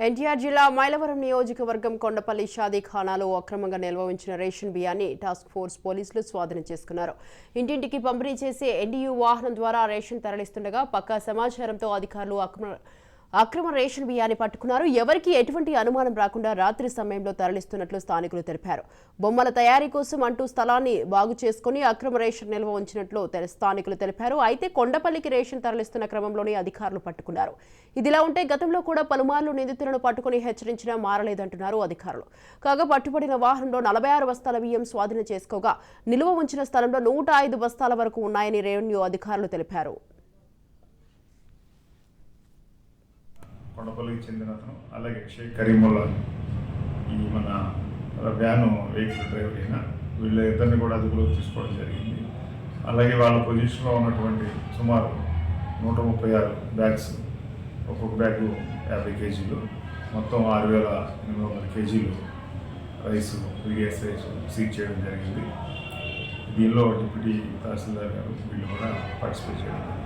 ఎన్టీఆర్ జిల్లా మైలవరం నియోజకవర్గం కొండపల్లి షాదీఖానాలో అక్రమంగా నిల్వ ఉంచిన రేషన్ బియ్యాన్ని టాస్క్ ఫోర్స్ పోలీసులు స్వాధీనం చేసుకున్నారు. ఇంటింటికి పంపిణీ చేసే ఎన్డీయూ వాహనం ద్వారా రేషన్ తరలిస్తుండగా పక్కా సమాచారంతో అధికారులు అక్రమ రేషన్ బియ్యాన్ని పట్టుకున్నారు. ఎవరికి ఎటువంటి అనుమానం రాకుండా రాత్రి సమయంలో తరలిస్తున్నట్లు స్థానికులు తెలిపారు. బొమ్మల తయారీ కోసం అంటూ స్థలాన్ని బాగు చేసుకుని అక్రమ రేషన్ నిల్వ ఉంచినట్లు స్థానికులు తెలిపారు. అయితే కొండపల్లికి రేషన్ తరలిస్తున్న క్రమంలోనే అధికారులు పట్టుకున్నారు. ఇదిలా ఉంటే గతంలో కూడా పలుమార్లు నిందితులను పట్టుకుని హెచ్చరించినా మారలేదంటున్నారు అధికారులు. కాగా పట్టుబడిన వాహనంలో 46 బస్తాల బియ్యం స్వాధీనం చేసుకోగా నిల్వ ఉంచిన స్థలంలో 105 బస్తాల వరకు ఉన్నాయని రెవెన్యూ అధికారులు తెలిపారు. కొండపల్లికి చెందిన అతను, అలాగే షేక్ కరీముల్లా ఈ మన వ్యాను వెహికల్ డ్రైవర్ అయినా వీళ్ళ ఇద్దరిని కూడా అదుపులోకి తీసుకోవడం జరిగింది. అలాగే వాళ్ళ పొజిషన్లో ఉన్నటువంటి సుమారు 136 బ్యాగ్స్, ఒక్కొక్క బ్యాగు 50 కేజీలు, మొత్తం 6,800 కేజీలు రైసు, పీడిఎస్ రైసు సీజ్ చేయడం జరిగింది. దీనిలో డిప్యూటీ తహసీల్దార్ గారు వీళ్ళు కూడా పార్టిసిపేట్ చేయడం జరిగింది.